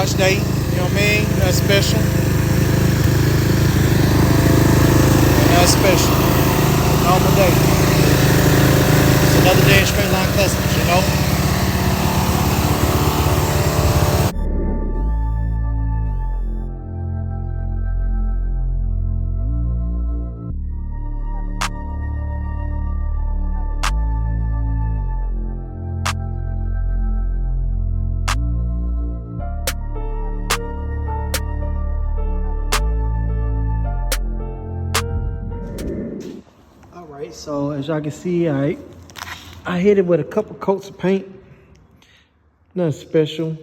wash day, you know what I mean? Nothing special. Nothing special. Normal day. It's another day in straight line customs, you know? Alright, so as y'all can see, I hit it with a couple coats of paint. Nothing special.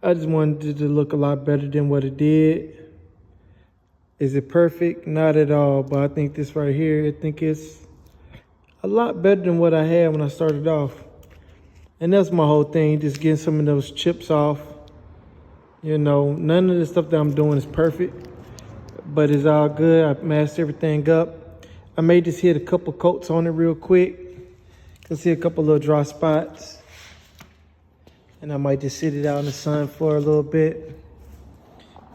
I just wanted it to look a lot better than what it did. Is it perfect? Not at all, but I think this right here, I think it's a lot better than what I had when I started off. And that's my whole thing, just getting some of those chips off. You know, none of the stuff that I'm doing is perfect, but it's all good. I masked everything up. I may just hit a couple coats on it real quick. Can see a couple little dry spots. And I might just sit it out in the sun for a little bit.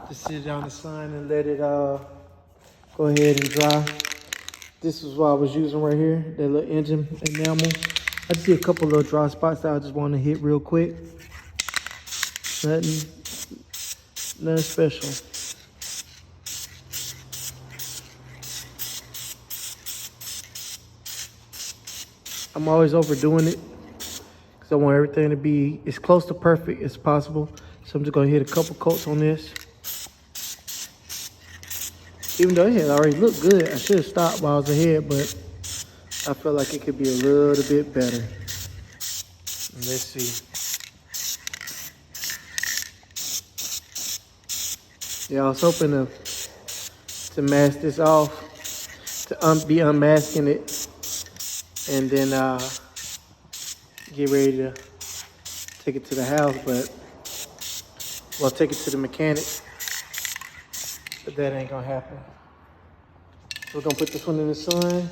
Just sit it out in the sun and let it go ahead and dry. This is what I was using right here, that little engine enamel. I just see a couple little dry spots that I just want to hit real quick. Nothing special. I'm always overdoing it because I want everything to be as close to perfect as possible. So I'm just gonna hit a couple coats on this. Even though it had already looked good, I should have stopped while I was ahead, but I feel like it could be a little bit better. Let's see. Yeah, I was hoping to mask this off, to be unmasking it, and then get ready to take it to the house, well, take it to the mechanic, but that ain't gonna happen. So we're gonna put this one in the sun.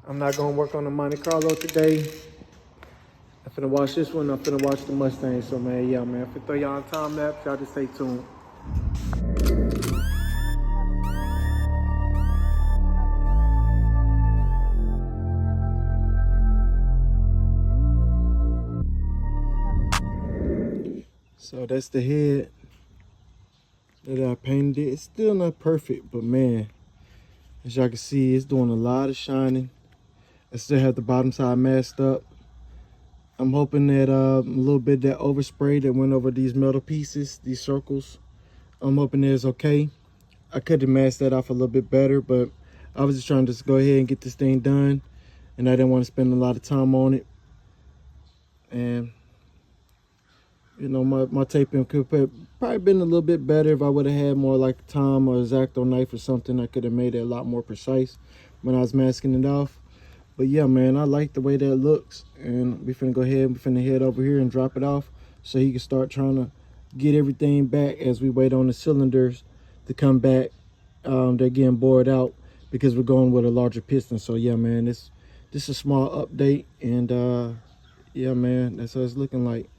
I'm not gonna work on the Monte Carlo today. I'm finna watch this one, I'm finna watch the Mustang. So man, yeah man, if I throw y'all on time lapse, y'all just stay tuned. So that's the head that I painted. It's still not perfect, but man, as y'all can see, it's doing a lot of shining. I still have the bottom side masked up. I'm hoping that a little bit of that overspray that went over these metal pieces, these circles, I'm hoping that it's okay. I could have masked that off a little bit better, but I was just trying to just go ahead and get this thing done, and I didn't want to spend a lot of time on it. And you know, my taping could probably been a little bit better if I would have had more like Tom or X-Acto knife or something. I could have made it a lot more precise when I was masking it off. But yeah, man, I like the way that looks. And we finna go ahead, we finna head over here and drop it off so he can start trying to get everything back as we wait on the cylinders to come back. They're getting bored out because we're going with a larger piston. So yeah, man, this is a small update. And yeah, man, that's what it's looking like.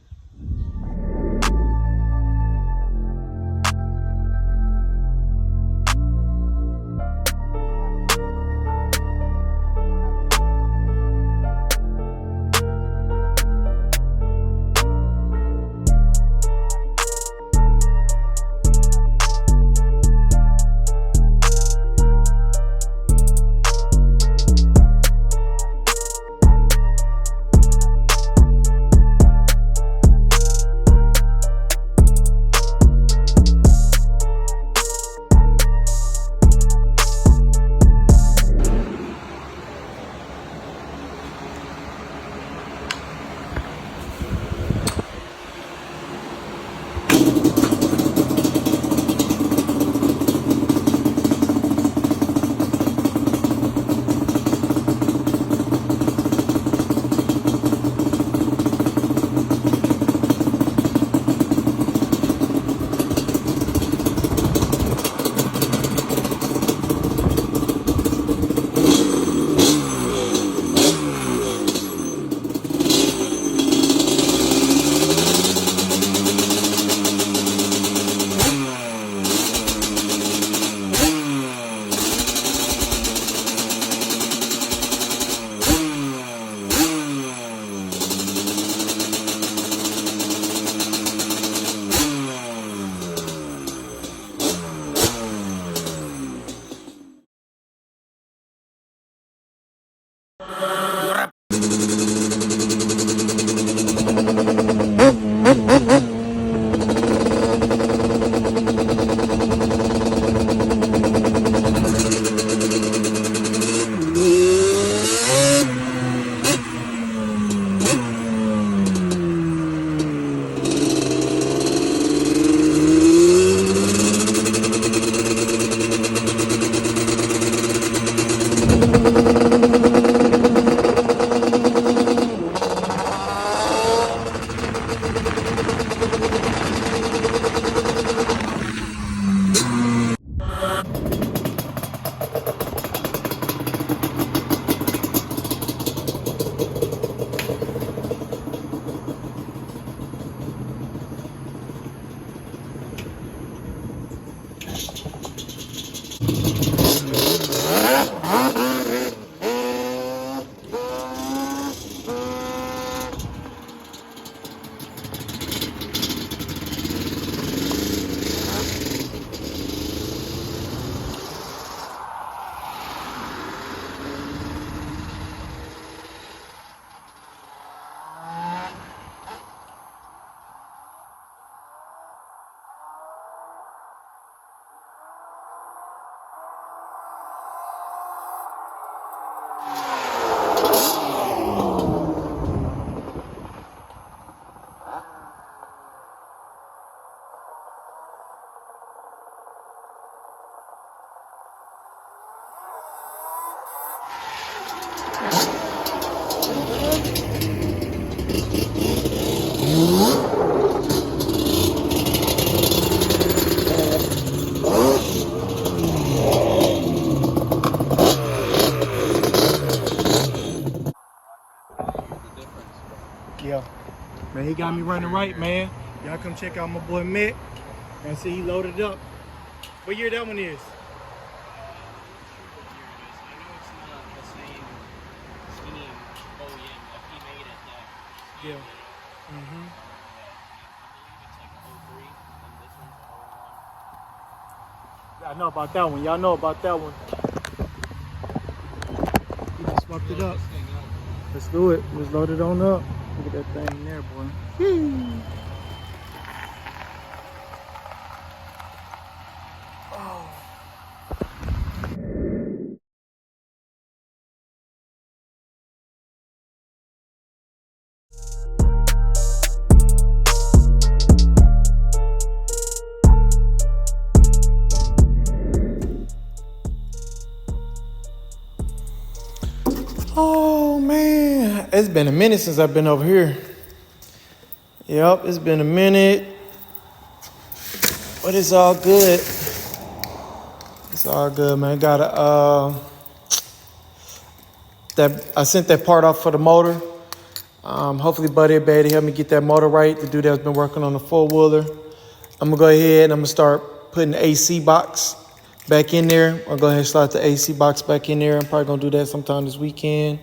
he got me running right, man. Y'all come check out my boy Mick. And see he loaded up. What year that one is? Yeah. Mm-hmm. I know about that one. Y'all know about that one. He just swapped it up. Let's do it. Let's load it on up. Look at that thing there, boy. Whee. Oh man, it's been a minute since I've been over here. Yep, it's been a minute, but it's all good. It's all good, man. I sent that part off for the motor. Hopefully Buddy will be able to help me get that motor right. The dude that's been working on the four-wheeler. I'm gonna go ahead and I'm gonna start putting the AC box back in there. I'll go ahead and slide the AC box back in there. I'm probably gonna do that sometime this weekend.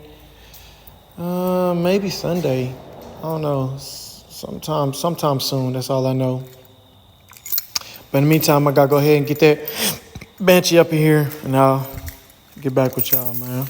Maybe Sunday. I don't know. Sometime soon. That's all I know. But in the meantime, I gotta go ahead and get that Banshee up in here, and I'll get back with y'all, man.